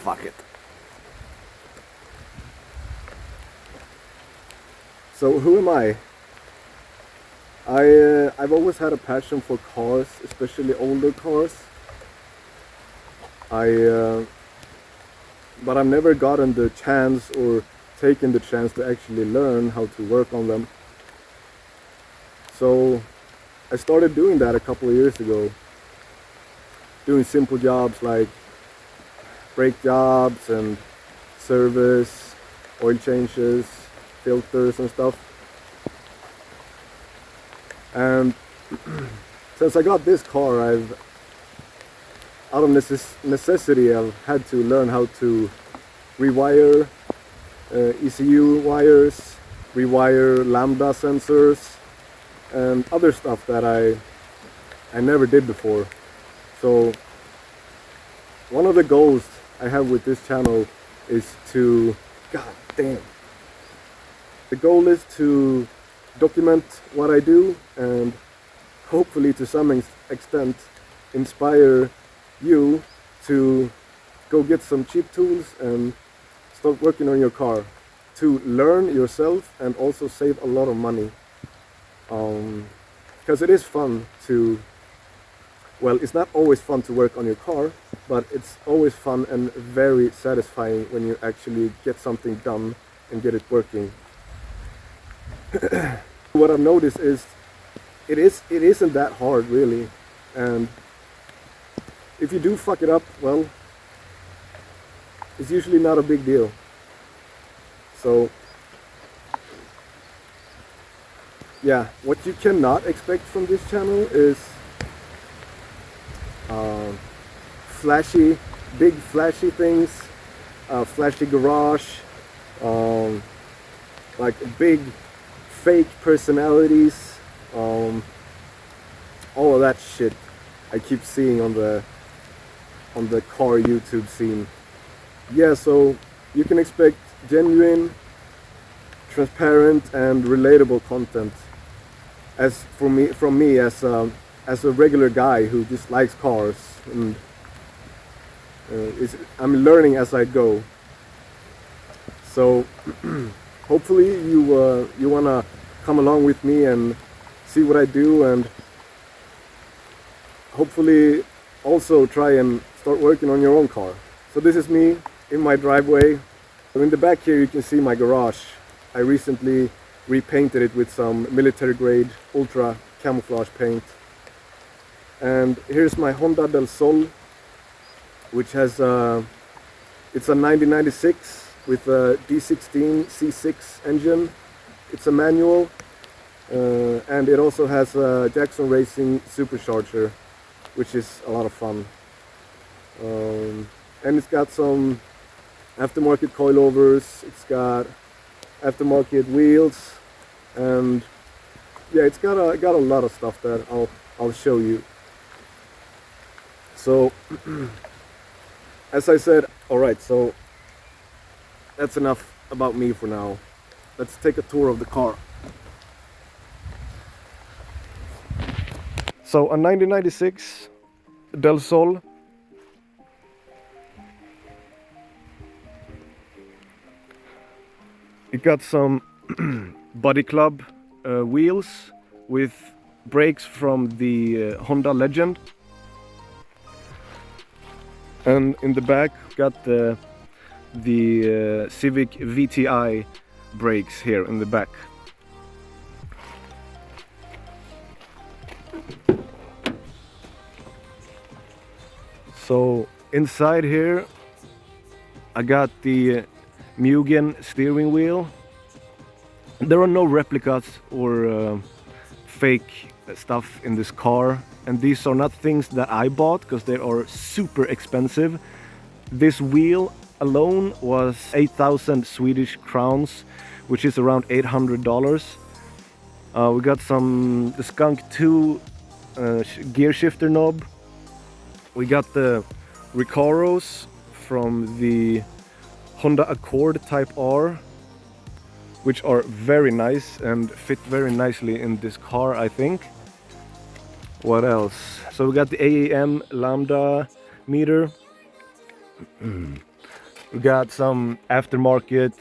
fuck it. So who am I? I've always had a passion for cars, especially older cars. But I've never gotten the chance or taken the chance to actually learn how to work on them. So I started doing that a couple of years ago. Doing simple jobs like brake jobs and service, oil changes, filters and stuff. And since I got this car, out of necessity, I've had to learn how to rewire ECU wires, rewire lambda sensors, and other stuff that I never did before. So one of the goals I have with this channel is to, god damn, the goal is to document what I do and hopefully to some extent inspire you to go get some cheap tools and start working on your car, to learn yourself and also save a lot of money, because it is fun to, well, it's not always fun to work on your car, but it's always fun and very satisfying when you actually get something done and get it working. What I've noticed is it isn't that hard really, and if you do fuck it up, well, it's usually not a big deal. So yeah, what you cannot expect from this channel is big flashy things, flashy garage, like big fake personalities, all of that shit I keep seeing on the car YouTube scene. Yeah, so you can expect genuine, transparent and relatable content from me as a regular guy who just likes cars, and I'm learning as I go. So hopefully you wanna come along with me and see what I do, and hopefully also try and start working on your own car. So this is me in my driveway. So in the back here you can see my garage. I recently repainted it with some military grade ultra camouflage paint. And here's my Honda del Sol, which has it's a 1996 with a D16 C6 engine. It's a manual, and it also has a Jackson Racing supercharger, which is a lot of fun. And it's got some aftermarket coilovers, it's got aftermarket wheels, and yeah, it's got a lot of stuff that I'll show you. So as I said, alright, so that's enough about me for now. Let's take a tour of the car. So a 1996 Del Sol. It got some body club wheels with brakes from the Honda Legend. And in the back got the Civic VTI brakes here in the back. So inside here I got the Mugen steering wheel. There are no replicas or fake stuff in this car, and these are not things that I bought because they are super expensive. This wheel alone was 8,000 Swedish crowns, which is around $800. We got the Skunk 2 gear shifter knob. We got the Recaros from the Honda Accord Type R, which are very nice and fit very nicely in this car, I think. What else? So we got the AAM lambda meter. We got some aftermarket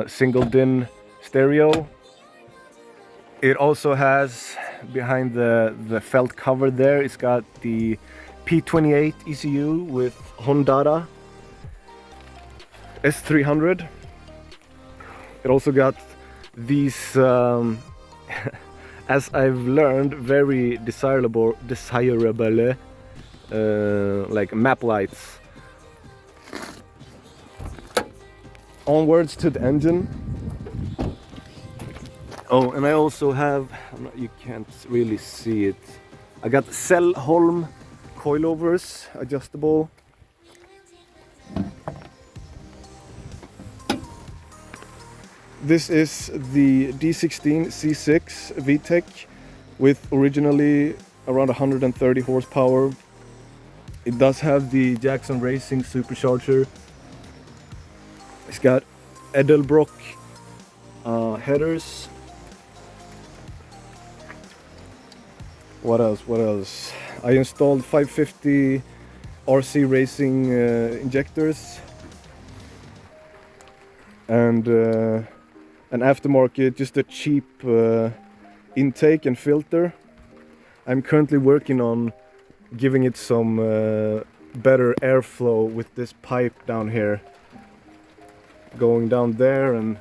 single DIN stereo. It also has behind the felt cover there, it's got the P28 ECU with Honda S300. It also got these, as I've learned, very desirable like map lights. Onwards to the engine. Oh, and I also have, you can't really see it, I got Selholm coilovers, adjustable. This is the D16 C6 VTEC with originally around 130 horsepower. It does have the Jackson Racing supercharger. It's got Edelbrock headers. What else? I installed 550 RC Racing injectors and an aftermarket, just a cheap intake and filter. I'm currently working on giving it some better airflow with this pipe down here, going down there, and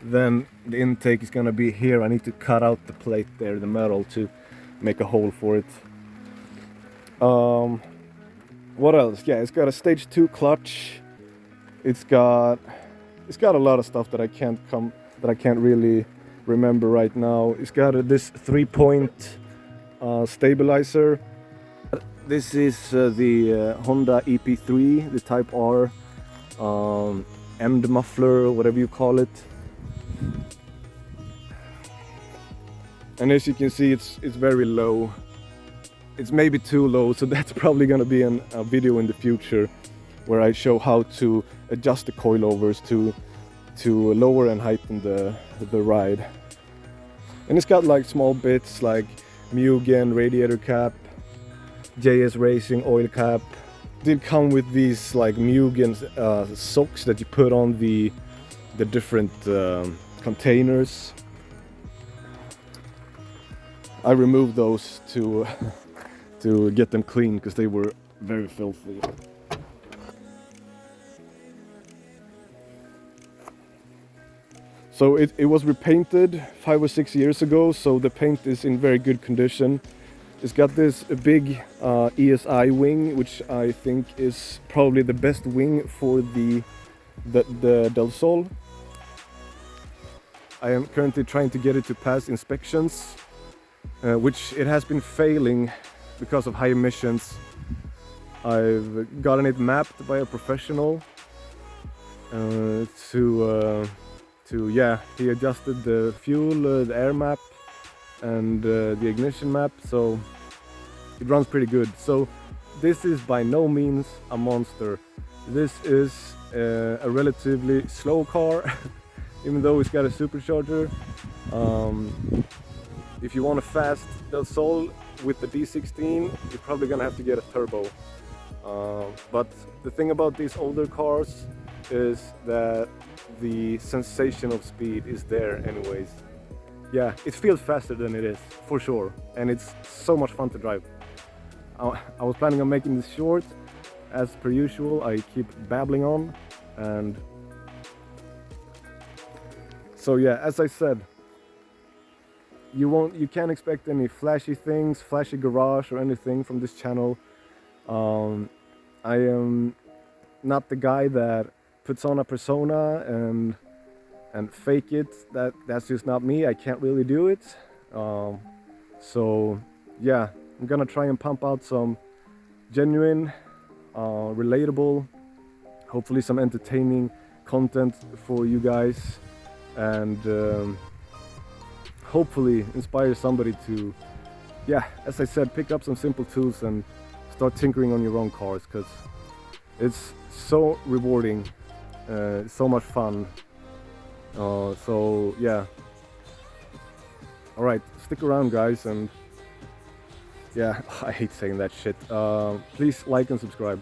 then the intake is gonna be here. I need to cut out the plate there, the metal, to make a hole for it. What else? Yeah, it's got a stage 2 clutch. It's got a lot of stuff that I can't really remember right now. It's got this 3-point stabilizer. This is the Honda EP3, the Type R end muffler, whatever you call it. And as you can see, it's very low. It's maybe too low, so that's probably gonna be a video in the future where I show how to adjust the coilovers to lower and heighten the ride. And it's got like small bits like Mugen radiator cap, JS Racing oil cap. Did come with these like Mugen socks that you put on the different containers. I removed those to get them clean because they were very filthy. So it was repainted 5 or 6 years ago, so the paint is in very good condition. It's got this big ESI wing, which I think is probably the best wing for the Del Sol. I am currently trying to get it to pass inspections, which it has been failing because of high emissions. I've gotten it mapped by a professional he adjusted the fuel, the air map, and the ignition map, so it runs pretty good. So this is by no means a monster. This is a relatively slow car, even though it's got a supercharger. If you want a fast Del Sol with the D16, you're probably gonna have to get a turbo. But the thing about these older cars is that the sensation of speed is there anyways. Yeah, it feels faster than it is, for sure, and it's so much fun to drive. I was planning on making this short. As per usual, I keep babbling on, and so yeah, as I said, you can't expect any flashy things, flashy garage or anything from this channel. I am not the guy that puts on a persona and fake it. That's just not me. I can't really do it. So yeah, I'm gonna try and pump out some genuine, relatable, hopefully some entertaining content for you guys, and hopefully inspire somebody to, yeah, as I said, pick up some simple tools and start tinkering on your own cars, because it's so rewarding, so much fun. So yeah, all right, stick around guys, and yeah, I hate saying that shit. Please like and subscribe.